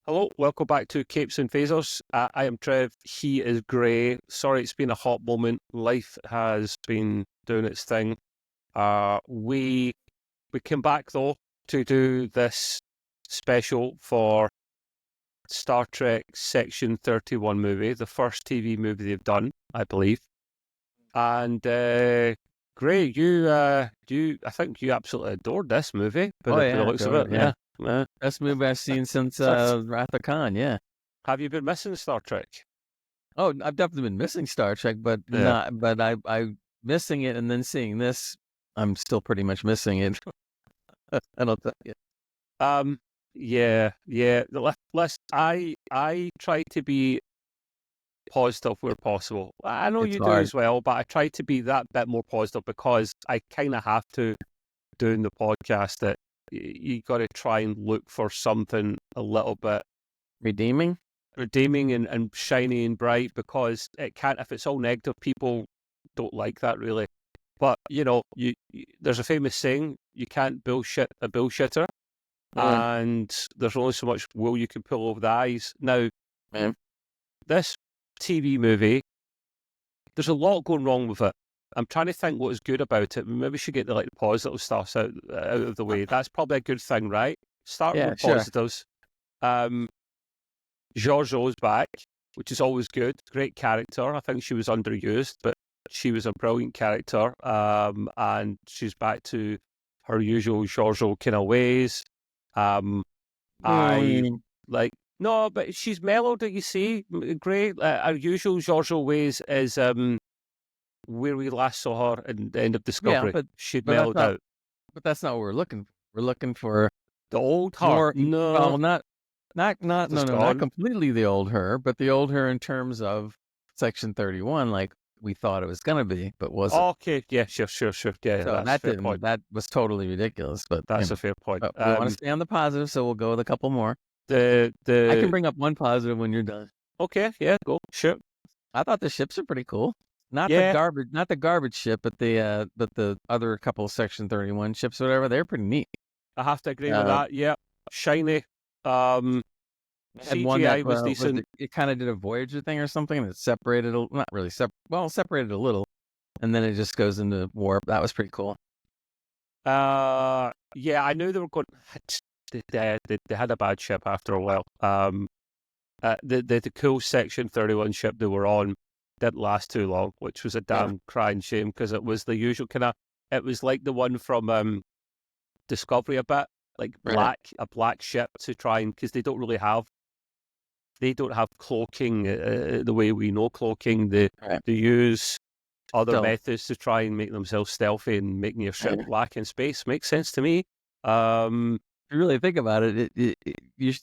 Hello, welcome back to Capes and Phasers. I am Trev. He is Gray. Sorry, it's been a hot moment. Life has been doing its thing. We came back though to do this special for Star Trek Section 31 movie, the first TV movie they've done, I believe. And Gray, I think you absolutely adored this movie, but the looks of it, yeah. yeah. Best movie I've seen since Wrath of Khan, yeah. Have you been missing Star Trek? Oh, I've definitely been missing Star Trek, but Yeah. I missing it and then seeing this, I'm still pretty much missing it. I don't think it. Yeah. I try to be positive where possible. I know It's you do hard. as well, but I try to be that bit more positive because I kind of have to doing the podcast that you got to try and look for something a little bit Redeeming and shiny and bright, because it can't, if it's all negative, people don't like that really. But there's a famous saying, you can't bullshit a bullshitter. Yeah. And there's only so much wool you can pull over the eyes. Now, this TV movie, there's a lot going wrong with it. I'm trying to think what is good about it. Maybe we should get the positive stuff out of the way. That's probably a good thing, right? Start with positives. Georgiou's back, which is always good. Great character. I think she was underused, but she was a brilliant character. And she's back to her usual Georgiou kind of ways. No, but she's mellowed it, you see. Great. Our usual Georgiou ways is where we last saw her in the end of Discovery. Yeah, but she'd mellowed out. But that's not what we're looking for. We're looking for the old her. Well, not completely the old her, but the old her in terms of Section 31, like we thought it was going to be, but wasn't. Okay, yeah, sure. Yeah, so that was totally ridiculous, but that's a fair point. We want to stay on the positive, so we'll go with a couple more. I can bring up one positive when you're done. Okay, yeah, go. Sure. I thought the ships are pretty cool. Not the garbage ship, but the other couple of Section 31 ships or whatever, they're pretty neat. I have to agree with that. Yeah, shiny. CGI was decent. It kind of did a Voyager thing or something that separated, not really separated a little, and then it just goes into warp. That was pretty cool. Yeah, I knew they were going. They had a bad ship after a while. The cool Section 31 ship they were on didn't last too long, which was a damn crying shame, because it was the usual kind of. It was like the one from Discovery a bit, like a black ship to try and, because they don't have cloaking the way we know cloaking. They use other methods to try and make themselves stealthy and making your ship black in space. Makes sense to me. If you really think about it,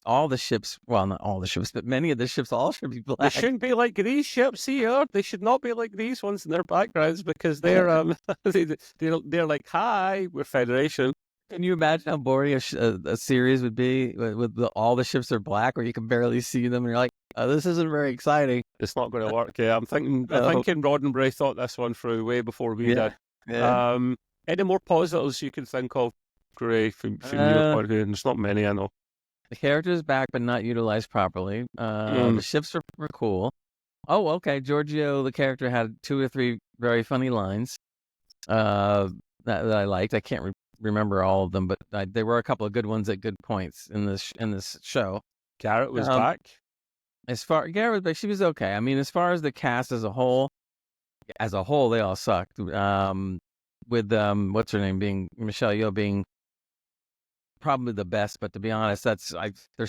all the ships, well, not all the ships, but many of the ships, all should be black. They shouldn't be like these ships here. They should not be like these ones in their backgrounds, because they're they're like, hi, we're Federation. Can you imagine how boring a series would be with all the ships are black, where you can barely see them, and you're like, oh, this isn't very exciting. It's not going to work. Yeah, I'm thinking Roddenberry thought this one through way before we did. Yeah. Any more positives you can think of, Gray, from your point of view? And there's not many, I know. The character is back, but not utilized properly. The ships were cool. Oh, okay. Georgiou, the character, had 2 or 3 very funny lines that I liked. I can't remember all of them, but there were a couple of good ones at good points in this show. Garrett was back. Garrett was back. She was okay. I mean, as far as the cast as a whole, they all sucked. With what's her name, being Michelle Yeoh, being probably the best, but to be honest, there's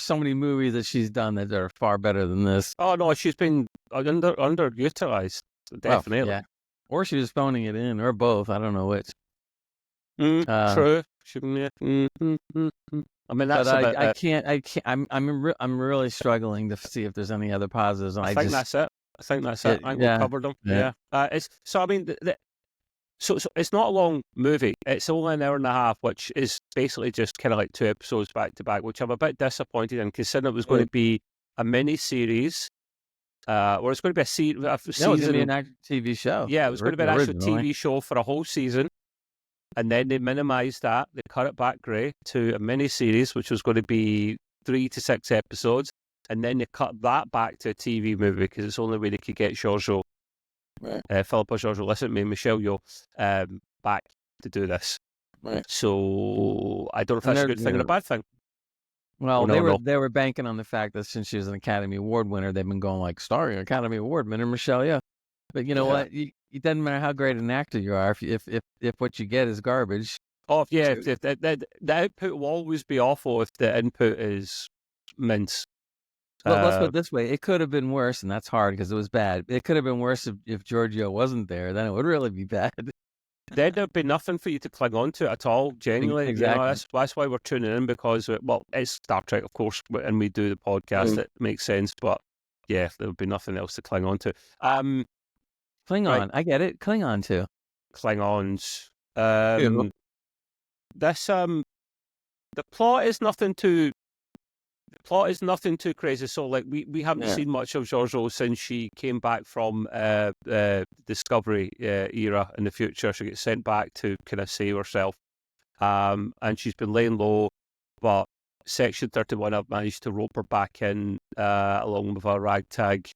so many movies that she's done that are far better than this. Oh no, she's been underutilized, definitely. Yeah, or she was phoning it in, or both. I don't know which. True. I mean, that's. I can't. I'm really struggling to see if there's any other positives. I think that's it. I think we covered them. Yeah. So I mean, so it's not a long movie. It's only an hour and a half, which is basically just kind of like 2 episodes back to back, which I'm a bit disappointed in, considering it was going to be a mini series. Or it's going to be a season. No, it's going to be an actual TV show. Yeah, it was going to be an actual TV show for a whole season. And then they minimised that. They cut it back, Gray, to a mini-series, which was going to be 3 to 6 episodes. And then they cut that back to a TV movie because it's the only way they could get Georgiou, Philippa Georgiou, listen to me, Michelle Yeoh, back to do this. Right. So I don't know if that's a good thing or a bad thing. Well, they were banking on the fact that since she was an Academy Award winner, they've been going like starring Academy Award winner Michelle Yeoh. But you know what? It doesn't matter how great an actor you are if what you get is garbage. Oh yeah, if the output will always be awful if the input is mince. Well, let's put it this way: it could have been worse, and that's hard because it was bad. It could have been worse if Georgiou wasn't there. Then it would really be bad. Then there'd be nothing for you to cling on to at all. Genuinely, exactly. That's why we're tuning in because it's Star Trek, of course, and we do the podcast. It makes sense, but yeah, there would be nothing else to cling on to. Klingon, right. I get it. Klingon too. Klingons. This the plot is nothing too crazy. So like we haven't seen much of Georgiou since she came back from Discovery era in the future. She gets sent back to kind of save herself. And she's been laying low, but Section 31 have managed to rope her back in along with a ragtag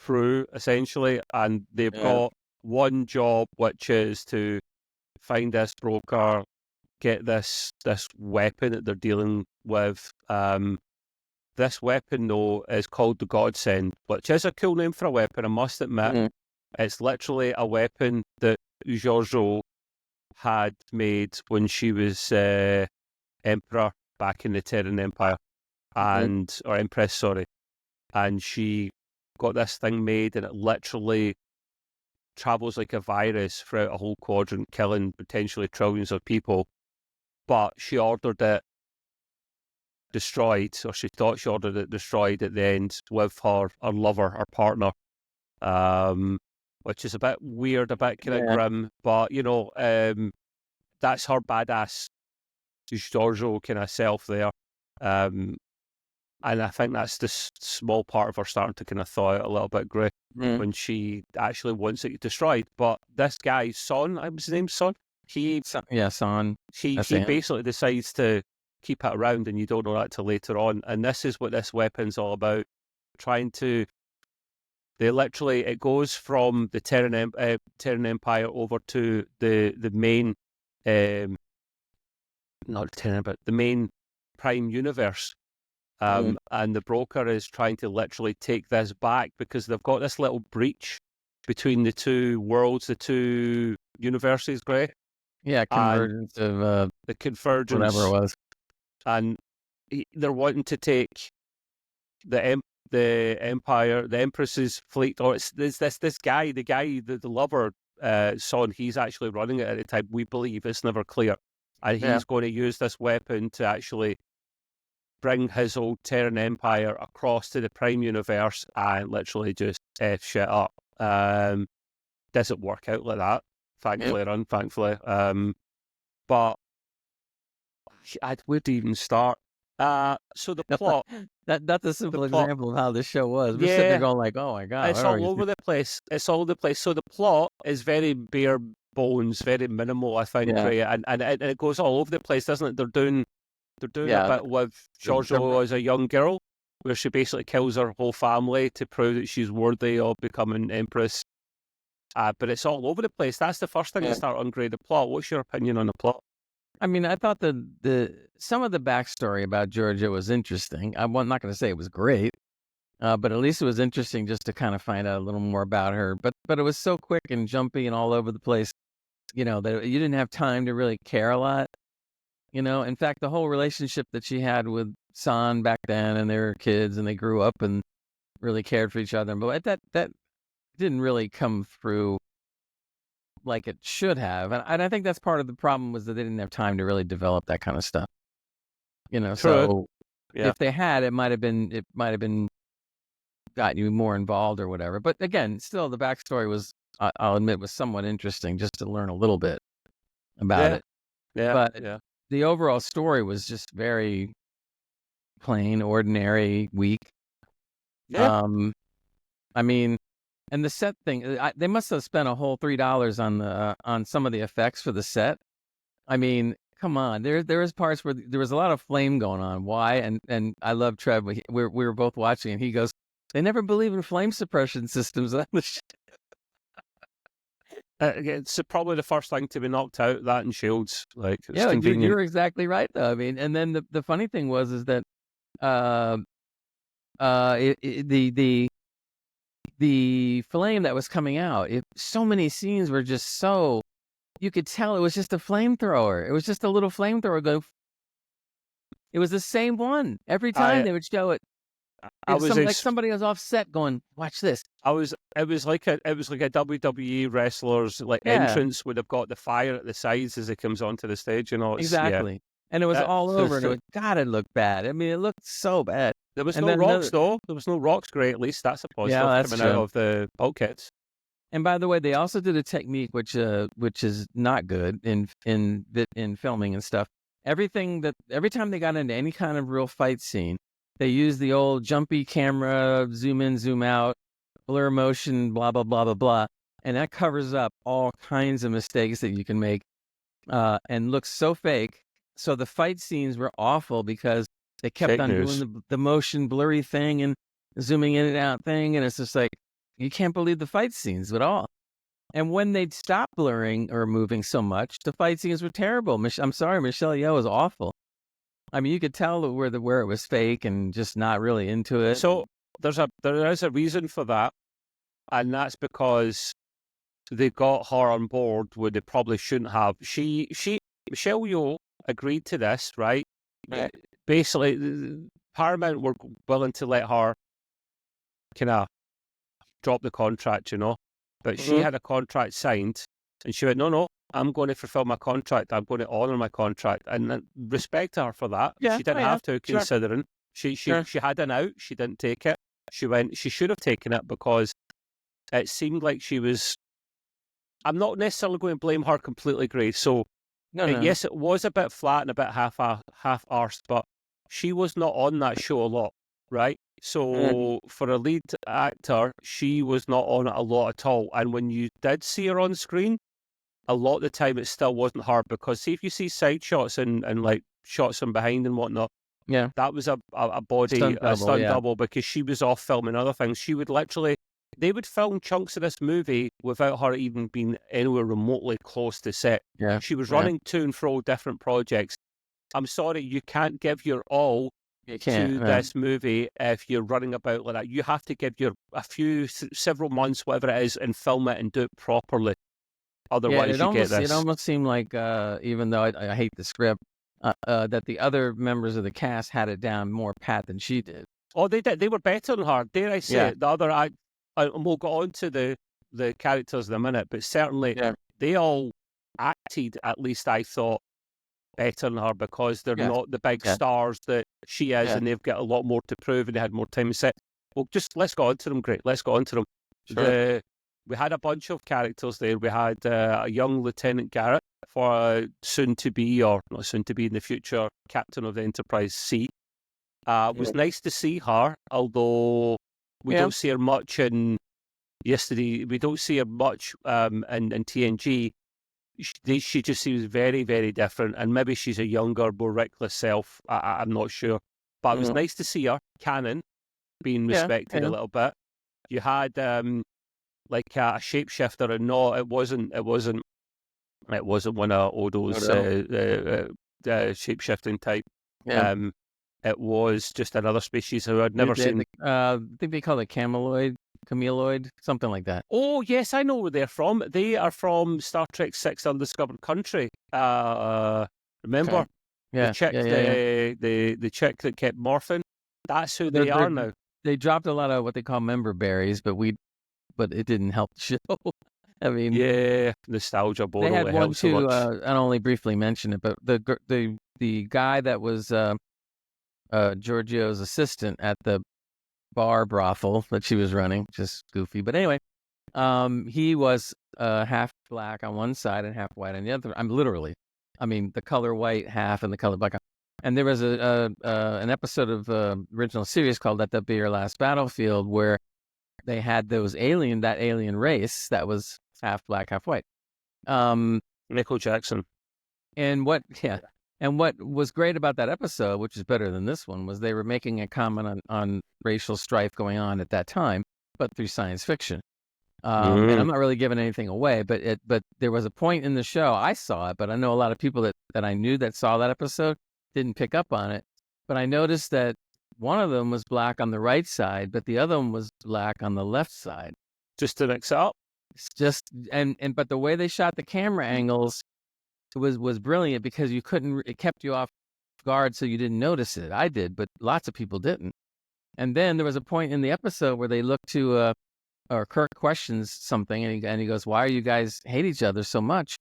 crew, essentially, and they've got one job, which is to find this broker, get this weapon that they're dealing with. This weapon, though, is called the Godsend, which is a cool name for a weapon, I must admit. It's literally a weapon that Georgiou had made when she was Emperor back in the Terran Empire, or Empress, sorry. And she got this thing made, and it literally travels like a virus throughout a whole quadrant, killing potentially trillions of people. But she ordered it destroyed, or she thought she ordered it destroyed at the end with her lover, her partner, which is a bit weird, a bit kind of grim. But that's her badass Georgiou kind of self there. And I think that's the small part of her starting to kind of thaw out a little bit, Gray, when she actually wants it destroyed. But this guy, Son, was his name Son? Son. He basically decides to keep it around, and you don't know that till later on. And this is what this weapon's all about. It goes from the Terran Empire over to the main, not Terran, but the main Prime universe. And the broker is trying to literally take this back because they've got this little breach between the two worlds, the two universes, Gray. Yeah, convergence of the convergence, whatever it was. And they're wanting to take the Empire, the Empress's fleet, or it's this guy, the lover, Son. He's actually running it at the time. We believe it's never clear, and he's going to use this weapon to actually bring his old Terran Empire across to the Prime universe and literally just F shit up. Doesn't work out like that, thankfully or unthankfully. But where to even start? So the plot. That's a simple example of how this show was. We're sitting there going like, oh my God. It's all over the place. It's all over the place. So the plot is very bare bones, very minimal, I think, Ray, and it goes all over the place, doesn't it? They're doing a bit with Georgiou as a young girl, where she basically kills her whole family to prove that she's worthy of becoming Empress. But it's all over the place. That's the first thing to start ungrading the plot. What's your opinion on the plot? I mean, I thought some of the backstory about Georgiou was interesting. I'm not going to say it was great, but at least it was interesting just to kind of find out a little more about her. But it was so quick and jumpy and all over the place, that you didn't have time to really care a lot. In fact, the whole relationship that she had with San back then, and they were kids and they grew up and really cared for each other. But that didn't really come through like it should have. And I think that's part of the problem, was that they didn't have time to really develop that kind of stuff. So if they had, it might have been got you more involved or whatever. But again, still the backstory was, I'll admit, was somewhat interesting just to learn a little bit about it. Yeah. But the overall story was just very plain, ordinary, weak. Yeah. I mean, And the set thing, they must have spent a whole $3 on some of the effects for the set. I mean, come on. There was parts where there was a lot of flame going on. Why? And I love Trev. We were both watching, and he goes, "They never believe in flame suppression systems on the ship." It's probably the first thing to be knocked out. That and shields, like it's Yeah, convenient. you're exactly right, though. I mean, and then the funny thing is that the flame that was coming out, so many scenes were just so, you could tell it was just a flamethrower. It was just a little flamethrower going. It was the same one every time they would show it. I It was was like somebody was offset going, "Watch this." It was like a WWE wrestler's entrance would have got the fire at the sides as it comes onto the stage. You know, Exactly. And it was all over, and it looked bad. I mean, it looked so bad. There was no rocks though. There was no rocks. Great, at least that's a positive coming out of the bulkheads. And by the way, they also did a technique which is not good in filming and stuff. Every time they got into any kind of real fight scene, they used the old jumpy camera, zoom in, zoom out, blur motion, blah blah blah blah blah, and that covers up all kinds of mistakes that you can make, and looks so fake. So the fight scenes were awful because they kept on doing the motion blurry thing and zooming in and out thing, and it's just like, you can't believe the fight scenes at all. And when they'd stop blurring or moving so much, the fight scenes were terrible. I'm sorry, Michelle Yeoh was awful. I mean, you could tell where it was fake and just not really into it. So there is a reason for that, and that's because they got her on board where they probably shouldn't have. Michelle Yeoh agreed to this, right? Right. Basically, Paramount were willing to let her kind of drop the contract, you know, but she had a contract signed, and she went, no, I'm going to fulfill my contract. I'm going to honor my contract, and respect her for that. Yeah, she didn't have to, considering she had an out. She didn't take it. She should have taken it because it seemed like she was. I'm not necessarily going to blame her completely, Grace. So No. yes, it was a bit flat and a bit half-arsed, but she was not on that show a lot, right? So for a lead actor, she was not on it a lot at all. And when you did see her on screen, a lot of the time it still wasn't her, because see, if you see side shots and like shots from behind and whatnot, yeah, that was a stunt double, because she was off filming other things. She would literally, they would film chunks of this movie without her even being anywhere remotely close to set. Yeah, she was running to and fro different projects. I'm sorry, you can't give your all to this movie if you're running about like that. You have to give your several months, whatever it is, and film it and do it properly. Otherwise, you get this. It almost seemed like, even though I hate the script, that the other members of the cast had it down more pat than she did. Oh, they did. They were better than her. Dare I say it? The other, and we'll go on to the characters in a minute, but certainly they all acted, at least I thought, better than her, because they're not the big stars that she is, and they've got a lot more to prove, and they had more time to set. Well, just let's go on to them. Great, let's go on to them. Sure. We had a bunch of characters there. We had a young Lieutenant Garrett, for soon to be, or not soon to be in the future, captain of the Enterprise C. It was nice to see her, although we don't see her much in yesterday. We don't see her much in TNG. She just seems very, very different, and maybe she's a younger, more reckless self. I'm not sure, but it was nice to see her canon being respected a little bit. You had like a shapeshifter, and no, it wasn't one of Odo's shapeshifting type. It was just another species who I'd never seen. I think they call it cameloid, something like that. Oh yes, I know where they're from. They are from Star Trek VI: Undiscovered Country. Remember? Okay. Yeah, the chick that kept morphing. That's who they are now. They dropped a lot of what they call member berries, but it didn't help the show. I mean, nostalgia board. They had one too. I only briefly mentioned it, but the guy that was Georgiou's assistant at the bar brothel that she was running, just goofy. But anyway, he was half black on one side and half white on the other. I mean, the color white half and the color black. And there was an episode of original series called "Let That Be Your Last Battlefield," where they had that alien race that was half black, half white. Michael Jackson. And what was great about that episode, which is better than this one, was they were making a comment on racial strife going on at that time, but through science fiction. And I'm not really giving anything away, but there was a point in the show, I saw it, but I know a lot of people that I knew that saw that episode didn't pick up on it. But I noticed that one of them was black on the right side, but the other one was black on the left side. Just to mix up. It's just but the way they shot the camera angles was brilliant, because it kept you off guard, so you didn't notice it. I did, but lots of people didn't. And then there was a point in the episode where they looked to or Kirk questions something, and he goes, "Why are you guys hate each other so much?"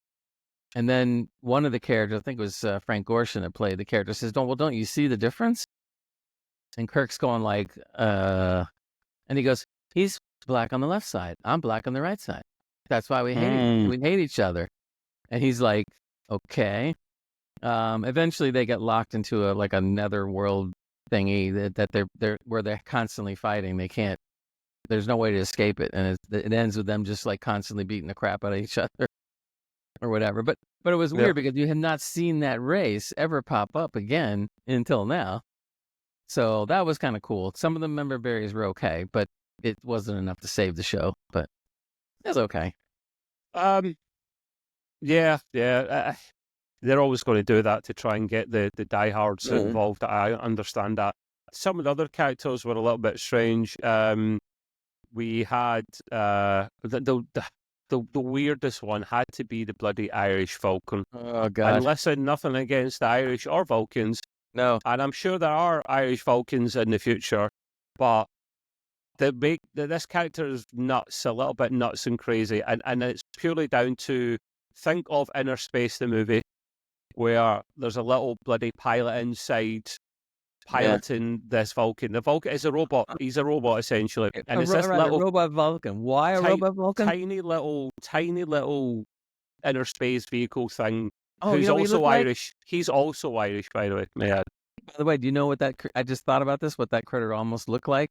And then one of the characters, I think it was Frank Gorshin that played the character, says, "Don't you see the difference?" And Kirk's going like, and he goes, "He's black on the left side. I'm black on the right side. That's why we hate each other." And he's like, "Okay." Eventually, they get locked into a netherworld thingy that they're where they're constantly fighting. They can't. There's no way to escape it, and it ends with them just like constantly beating the crap out of each other, or whatever. But it was weird because you have not seen that race ever pop up again until now. So that was kind of cool. Some of the member berries were okay, but it wasn't enough to save the show. But it was okay. Yeah. They're always going to do that to try and get the diehards involved. I understand that. Some of the other characters were a little bit strange. We had the weirdest one had to be the bloody Irish Vulcan. Oh God! And listen, nothing against the Irish or Vulcans. No, and I'm sure there are Irish Vulcans in the future, but this character is nuts, a little bit nuts and crazy, and it's purely down to, think of Inner Space, the movie, where there's a little bloody pilot inside piloting this Vulcan. The Vulcan is a robot. He's a robot, essentially. And it's this little robot Vulcan. Why a robot Vulcan? Tiny little inner space vehicle thing. Oh, who's also Irish. Like? He's also Irish, by the way. Yeah. By the way, do you know what I just thought about this, what that critter almost looked like?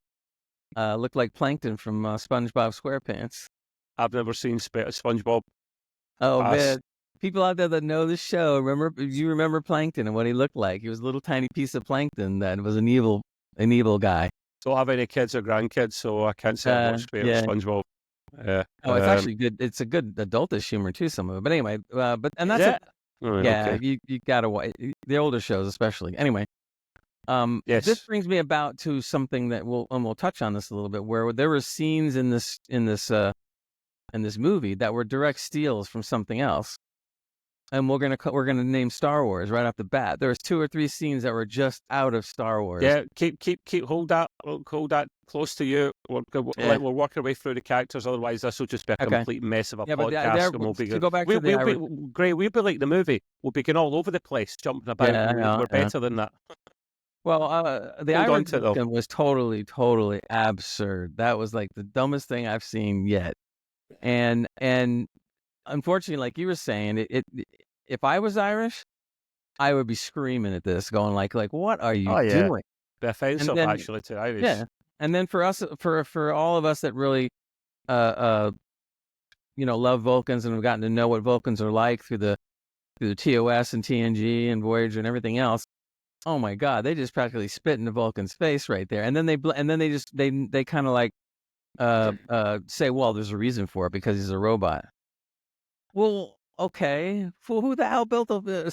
Looked like Plankton from SpongeBob SquarePants. I've never seen SpongeBob. Oh, man. People out there that know the show, you remember Plankton and what he looked like. He was a little tiny piece of plankton that was an evil guy. Don't have any kids or grandkids, so I can't say I watched SpongeBob. It's actually good. It's a good adultish humor too, some of it. But anyway, that's it. Okay. You gotta watch the older shows, especially. Anyway, yes. This brings me about to something that we'll touch on this a little bit, where there were scenes in this movie that were direct steals from something else. And we're gonna name Star Wars right off the bat. There was 2 or 3 scenes that were just out of Star Wars. Yeah, hold that close to you. We'll work our way through the characters. Otherwise, this will just be a complete mess of a podcast. And we'll be to go back to Gray. We'll be like the movie. We'll be going all over the place, jumping about. Yeah, we're better than that. Well, the Irish Vulcan was totally absurd. That was like the dumbest thing I've seen yet. And unfortunately, like you were saying, if I was Irish, I would be screaming at this, going like what are you doing? Be offensive, actually, to Irish. Yeah, and then for us, for all of us that really, love Vulcans and have gotten to know what Vulcans are like through the TOS and TNG and Voyager and everything else. Oh my God, they just practically spit in the Vulcan's face right there, and then they kind of like say, well, there's a reason for it because he's a robot. Well, okay. Well, who the hell built a Vulcan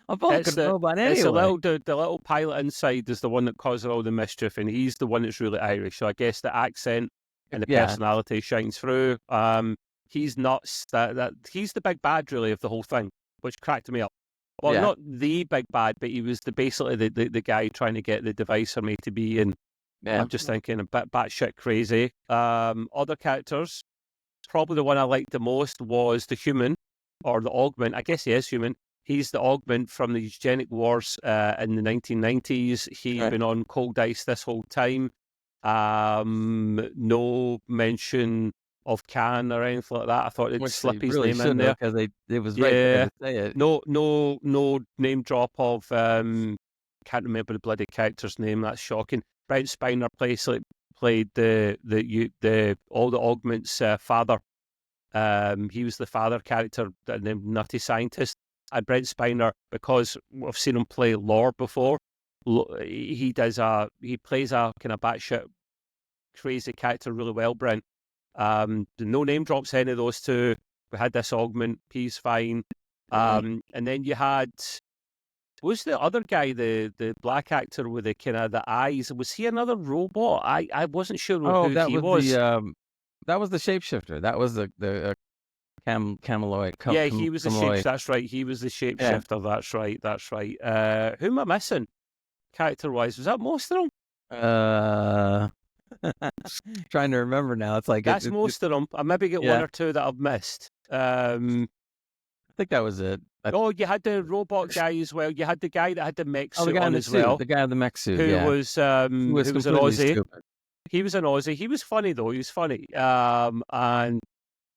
robot anyway? It's the little pilot inside is the one that causes all the mischief, and he's the one that's really Irish. So I guess the accent and the personality shines through. He's nuts. He's the big bad, really, of the whole thing, which cracked me up. Well, not the big bad, but he was basically the guy trying to get the device for me to be in. I'm just thinking a bit batshit crazy. Other characters. Probably the one I liked the most was the human, or the augment. I guess he is human. He's the augment from the eugenic wars in the 1990s. He'd been on cold ice this whole time. No mention of Khan or anything like that. I thought it'd slip his name in there because it was right there to say it. No name drop of can't remember the bloody character's name. That's shocking. Brent Spiner plays played the all the augments' father. He was the father character, the nutty scientist. And Brent Spiner, because I've seen him play Lore before, he plays a kind of batshit crazy character really well, Brent. No name drops any of those two. We had this augment, he's fine. And then you had, who's the other guy, the black actor with the kind of the eyes? Was he another robot? I wasn't sure who that he was. was. That was the shapeshifter. That was the Cameloid. Yeah, he was the Cameloid. That's right. He was the shapeshifter. Yeah. That's right. Who am I missing? Character-wise, was that most of them? Trying to remember now. It's like that's most of them. I maybe get one or two that I've missed. I think that was it. You had the robot guy as well. You had the guy that had the mech suit on as well. The guy in the mech suit, who was an Aussie. Stupid. He was an Aussie. He was funny though. He was funny. And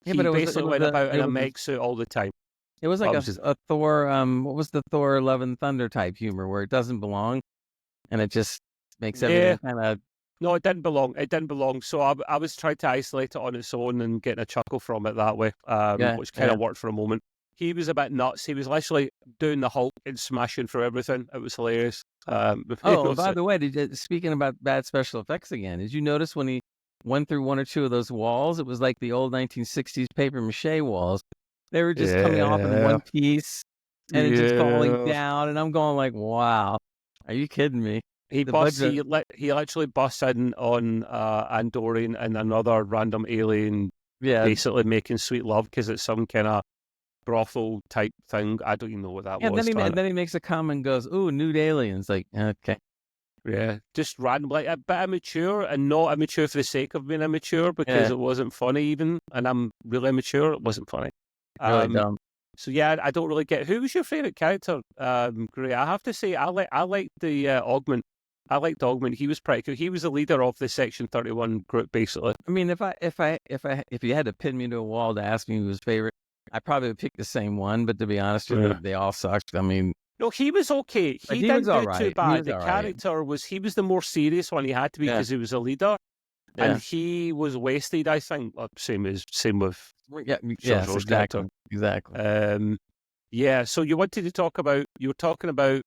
he basically went about in a mech suit all the time. It was like a Thor. What was the Thor Love and Thunder type humor where it doesn't belong, and it just makes everything kind of. No, it didn't belong. It didn't belong. So I was trying to isolate it on its own and getting a chuckle from it that way, which kind of worked for a moment. He was a bit nuts. He was literally doing the Hulk and smashing through everything. It was hilarious. By the way, speaking about bad special effects again, did you notice when he went through one or two of those walls, it was like the old 1960s paper mache walls. They were just coming off in one piece and it just falling down. And I'm going like, wow, are you kidding me? He literally busts in on Andorian and another random alien, basically making sweet love because it's some kind of brothel type thing. I don't even know what that was. And then he makes a comment and goes, "Ooh, nude aliens!" Like, okay, yeah, just random, like a bit immature, and not immature for the sake of being immature because it wasn't funny even. And I'm really immature. It wasn't funny. Really dumb. So yeah, I don't really get. Who was your favorite character? Gray. I have to say, I like the Augment. I liked Augment. He was pretty cool. He was the leader of the Section 31 group, basically. I mean, if you had to pin me to a wall to ask me who was favorite, I probably would pick the same one. But to be honest with you, they all sucked. I mean, no, he was okay. He didn't do too bad. The character he was the more serious one. He had to be because he was a leader, and he was wasted. I think same with exactly. So you wanted to talk about. You were talking about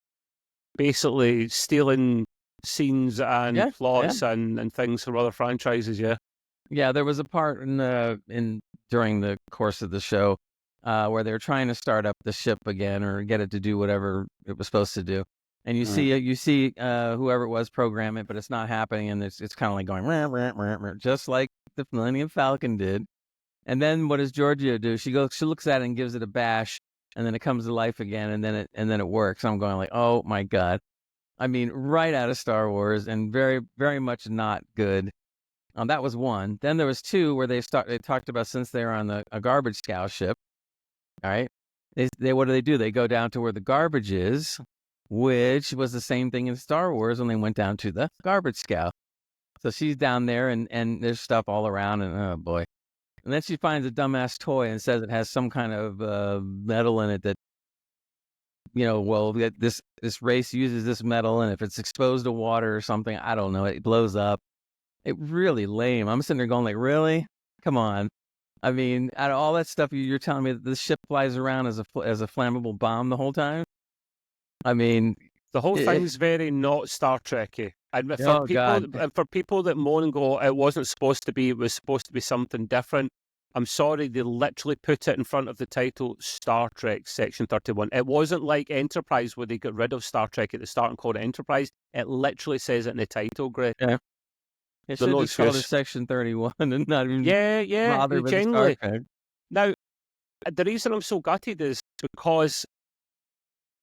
basically stealing scenes and plots and things from other franchises. Yeah, there was a part during the course of the show where they were trying to start up the ship again or get it to do whatever it was supposed to do, and you see whoever it was program it, but it's not happening, and it's kind of like going rah, rah, rah, rah, just like the Millennium Falcon did. And then what does Georgiou do? She looks at it and gives it a bash, and then it comes to life again, and then it works. I'm going like, oh my god! I mean, right out of Star Wars, and very, very much not good. That was one. Then there was two where they talked about since they were on a garbage scow ship. All right, they what do? They go down to where the garbage is, which was the same thing in Star Wars when they went down to the garbage scow. So she's down there, and there's stuff all around, and oh boy. And then she finds a dumbass toy and says it has some kind of metal in it that, this race uses this metal, and if it's exposed to water or something, I don't know, it blows up. It really lame. I'm sitting there going like, really? Come on. I mean, out of all that stuff, you're telling me that this ship flies around as a flammable bomb the whole time? I mean, the whole thing's very not Star Trek-y. And for people that moan and go, it wasn't supposed to be, it was supposed to be something different. I'm sorry, they literally put it in front of the title Star Trek Section 31. It wasn't like Enterprise where they got rid of Star Trek at the start and called it Enterprise. It literally says it in the title, Gray. Yeah. It should just called it Section 31 and not even bother with Star Trek. Now, the reason I'm so gutted is because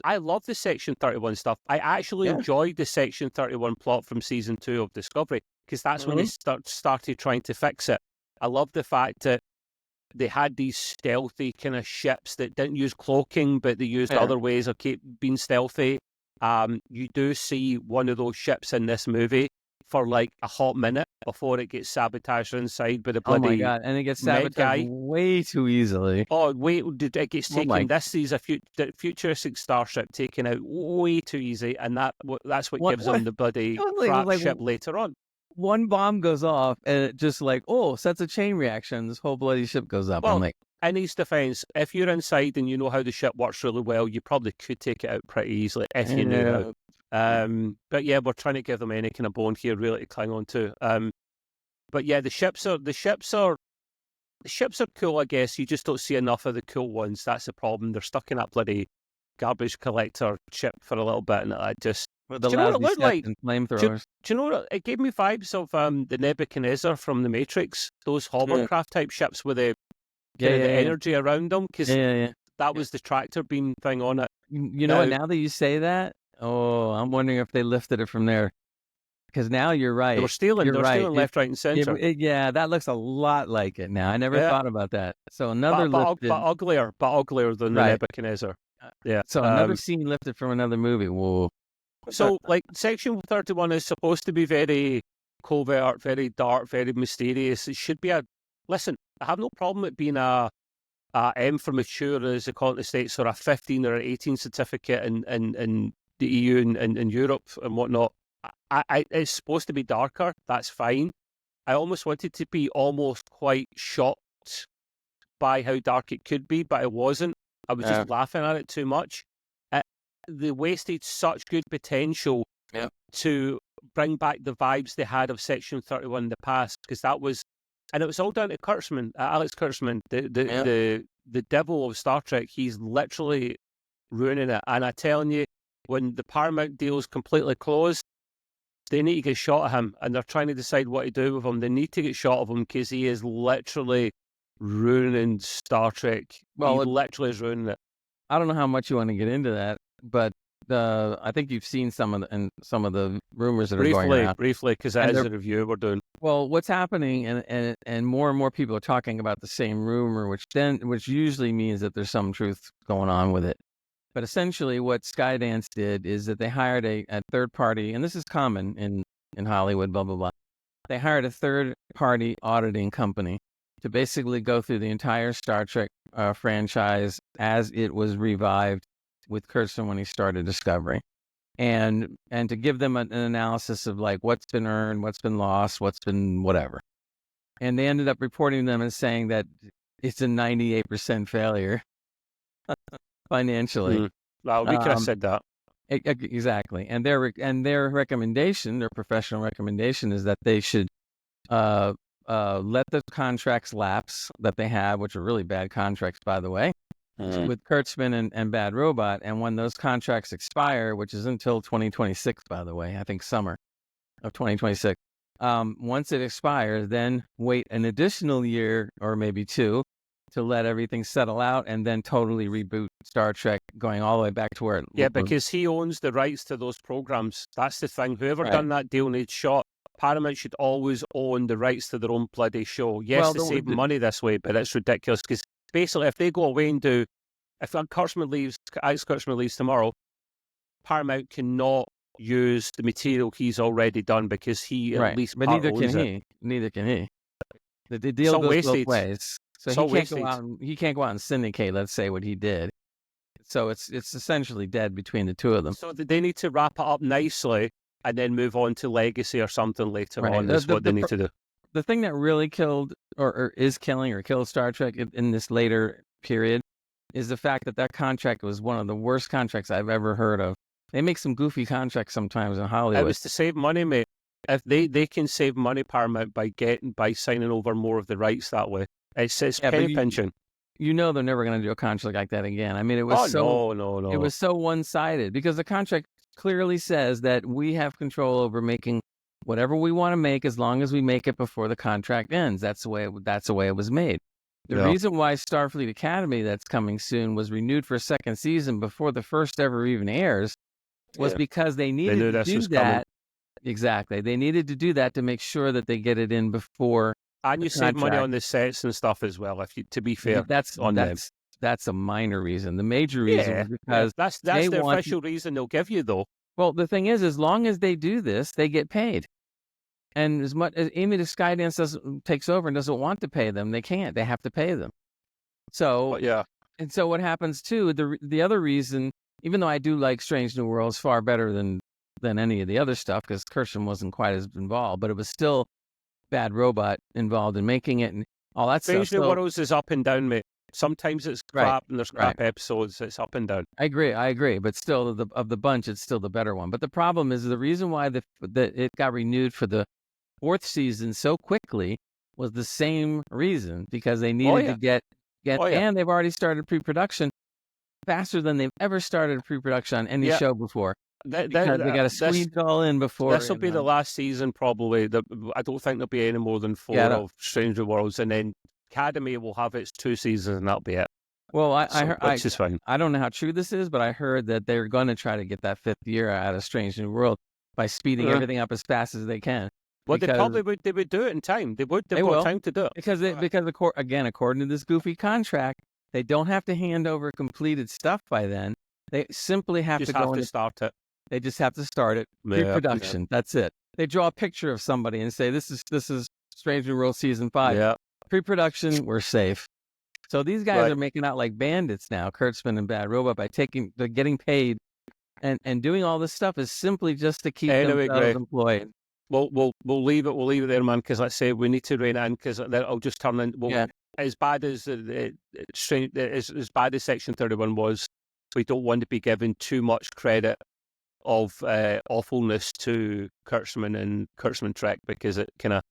I love the Section 31 stuff. I actually enjoyed the Section 31 plot from Season 2 of Discovery because that's when they started trying to fix it. I love the fact that they had these stealthy kind of ships that didn't use cloaking, but they used other ways of being stealthy. You do see one of those ships in this movie for like a hot minute before it gets sabotaged inside by the bloody. Oh my god! And it gets sabotaged way too easily. Oh wait, it gets taken. This is a futuristic starship taken out way too easy, and that's what gives them the bloody crap ship later on. one bomb goes off, and it just like, oh, sets a chain reaction. This whole bloody ship goes up. Well, I'm like, in his defense, if you're inside and you know how the ship works really well, you probably could take it out pretty easily if you knew how. But yeah, we're trying to give them any kind of bone here, really, to cling on to. But yeah, the ships are cool, I guess. You just don't see enough of the cool ones. That's the problem. They're stuck in that bloody garbage collector ship for a little bit, and I just. with Do the you know what it lousy looked steps like? and Do flamethrowers. you know what it gave me vibes of the Nebuchadnezzar from the Matrix, those hovercraft type ships with the Yeah, kind of the yeah. energy around them, because Yeah. that was the tractor beam thing on it. You know what? Now that you say that, oh, I'm wondering if they lifted it from there. Because now you're right. They were stealing. You're They were right. stealing left, right, and centre. Yeah, that looks a lot like it now. I never Yeah. thought about that. So another lifted, but uglier than the Right. Nebuchadnezzar. Yeah. So another scene lifted from another movie. Whoa. So, like, Section 31 is supposed to be very covert, very dark, very mysterious. It should be a. Listen, I have no problem with being a M for mature, as they call it in the States, or a 15 or an 18 certificate in the EU and Europe and whatnot. It's supposed to be darker. That's fine. I almost wanted to be almost quite shocked by how dark it could be, but it wasn't. I was just laughing at it too much. They wasted such good potential to bring back the vibes they had of Section 31 in the past, because that was, and it was all down to Kurtzman, Alex Kurtzman, the devil of Star Trek. He's literally ruining it. And I'm telling you, when the Paramount deal is completely closed, they need to get shot of him, and they're trying to decide what to do with him. They need to get shot of him because he is literally ruining Star Trek. Well, he literally is ruining it. I don't know how much you want to get into that, but I think you've seen some of the rumors that are going around. Briefly, because that is a review we're doing. Well, what's happening, and more people are talking about the same rumor, which usually means that there's some truth going on with it. But essentially, what Skydance did is that they hired a third party, and this is common in Hollywood, blah blah blah. They hired a third party auditing company to basically go through the entire Star Trek franchise as it was revived with Kurtzman when he started Discovery, and to give them an analysis of like what's been earned, what's been lost, what's been whatever. And they ended up reporting them as saying that it's a 98% failure financially. Well, we could have said that. Exactly. And their recommendation, their professional recommendation, is that they should let the contracts lapse that they have, which are really bad contracts, by the way, with Kurtzman and Bad Robot. And when those contracts expire, which is until 2026, by the way, I think summer of 2026, once it expires, then wait an additional year or maybe two to let everything settle out and then totally reboot Star Trek, going all the way back to where it... Yeah, because he owns the rights to those programs. That's the thing. Whoever done that deal needs shot. Paramount should always own the rights to their own bloody show. Yes, they save money this way, but it's ridiculous, because basically if they go away and do... If Alex Kurtzman leaves tomorrow, Paramount cannot use the material he's already done, because he at least but neither can he. The deal goes both ways. So he can't go out and syndicate, let's say, what he did. So it's essentially dead between the two of them. So they need to wrap it up nicely and then move on to Legacy or something later on. That's what they need to do. The thing that really killed or is killing or killed Star Trek in this later period is the fact that contract was one of the worst contracts I've ever heard of. They make some goofy contracts sometimes in Hollywood. It was to save money, mate. If they can save money, Paramount, by signing over more of the rights that way. It's penny pinching. You know they're never going to do a contract like that again. I mean, it was no. It was so one-sided, because the contract clearly says that we have control over making whatever we want to make as long as we make it before the contract ends. That's the way it was made. The reason why Starfleet Academy, that's coming soon, was renewed for a second season before the first ever even airs was because they needed to do that. Coming. Exactly. They needed to do that to make sure that they get it in before. And you save money on the sets and stuff as well. To be fair, that's a minor reason. The major reason is because that's the official reason they'll give you, though. Well, the thing is, as long as they do this, they get paid. And as much as Amy the Skydance takes over and doesn't want to pay them, they can't. They have to pay them. So and so what happens too? The other reason, even though I do like Strange New Worlds far better than than any of the other stuff because Kersham wasn't quite as involved, but it was still Bad Robot involved in making it and all that Strange stuff. New Worlds is up and down, mate. Sometimes it's crap and there's crap episodes. It's up and down. I agree, but still, of the bunch, it's still the better one. But the problem is the reason why it got renewed for the 4th season so quickly was the same reason, because they needed to get and they've already started pre-production faster than they've ever started pre-production on any show before. Because they got to squeeze it all in before. This will be the last season, probably. I don't think there'll be any more than 4 of Strange New Worlds, and then Academy will have its 2 seasons, and that'll be it. Well, I heard, which is fine. I don't know how true this is, but I heard that they're going to try to get that 5th year out of Strange New World by speeding everything up as fast as they can. Well, they probably would. They would do it in time. They've got time to do it because according to this goofy contract, they don't have to hand over completed stuff by then. They simply have to start it. They just have to start it pre-production. Yeah. That's it. They draw a picture of somebody and say, "This is Strange New World season 5." Yeah. Pre-production, we're safe. So these guys are making out like bandits now, Kurtzman and Bad Robot, by getting paid and doing all this stuff is simply just to keep themselves employed. We'll leave it there, man. Because let's say we need to rein it in, because I'll just turn in. Well, as bad as as bad as Section 31 was, we don't want to be given too much credit of awfulness to Kurtzman and Kurtzman Trek, because it kind of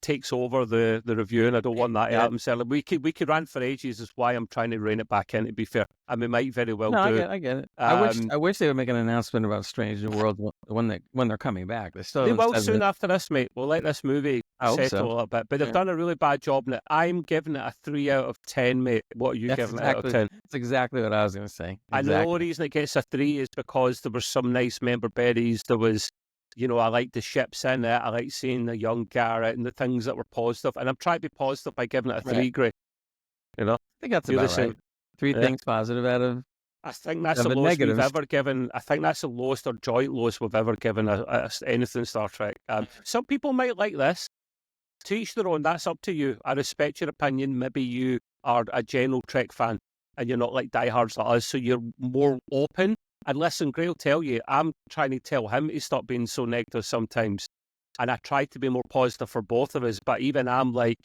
takes over the review, and I don't want that to happen. So we could rant for ages, is why I'm trying to rein it back in, to be fair. And we might very well do. I get it. I wish they would make an announcement about Strange New World when they're coming back. They will soon after this, mate. We'll let this movie settle a little bit. But they've done a really bad job in it. I'm giving it a 3 out of 10, mate. What are you giving it out of 10? That's exactly what I was going to say. And the only reason it gets a 3 is because there were some nice member berries. There was, I like the ships in it. I like seeing the young Garrett and the things that were positive. And I'm trying to be positive by giving it a 3 grade. I think that's about right. 3 things positive out of. I think that's the lowest we've ever given. I think that's the lowest or joint lowest we've ever given anything Star Trek. Some people might like this. To each their own. That's up to you. I respect your opinion. Maybe you are a general Trek fan and you're not like diehards like us, so you're more open. And listen, Gray will tell you, I'm trying to tell him to stop being so negative sometimes. And I tried to be more positive for both of us, but even I'm like,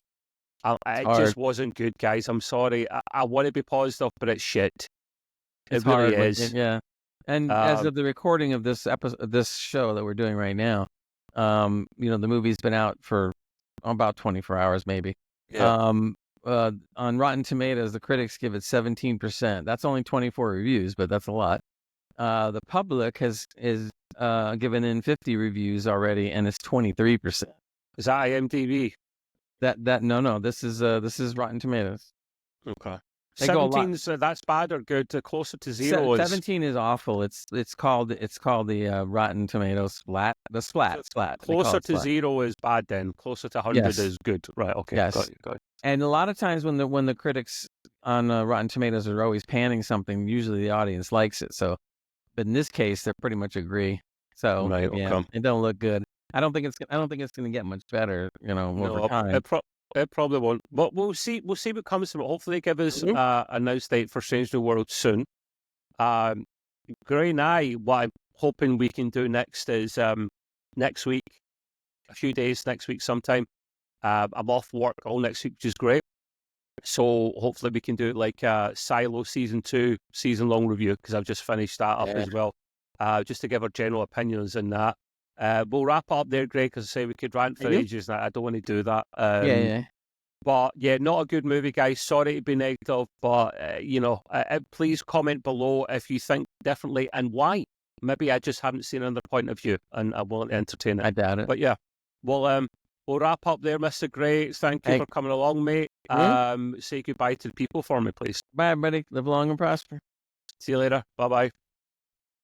it just wasn't good, guys. I'm sorry. I want to be positive, but it's shit. It really is. Yeah. And as of the recording of this show that we're doing right now, the movie's been out for about 24 hours, maybe. Yeah. On Rotten Tomatoes, the critics give it 17%. That's only 24 reviews, but that's a lot. The public is given in 50 reviews already, and it's 23%. Is that IMDb? No. This is Rotten Tomatoes. Okay. 17, so that's bad or good? Closer to 0 is 17 is awful. It's called the Rotten Tomatoes splat. The splat. Closer to 0 is bad. Then closer to 100 is good. Right. Okay. Yes. Got it. And a lot of times when the critics on Rotten Tomatoes are always panning something, usually the audience likes it. So, but in this case, they pretty much agree. So it don't look good. I don't think it's going to get much better. Over time. It probably won't. But we'll see. We'll see what comes from it. Hopefully, they give us a nice date for Strange New World soon. Gray and I, what I'm hoping we can do next is next week, a few days next week sometime. I'm off work all next week, which is great. So hopefully we can do like a Silo Season 2 season-long review, because I've just finished that up as well, just to give our general opinions on that. We'll wrap up there, Greg, because I say we could rant for ages, and I don't want to do that. But yeah, not a good movie, guys. Sorry to be negative, but please comment below if you think differently and why. Maybe I just haven't seen another point of view, and I'm willing to entertain it. I doubt it. But yeah, we'll wrap up there, Mr. Gray. Thank you for coming along, mate. Say goodbye to the people for me, please. Bye, buddy. Live long and prosper. See you later. Bye-bye.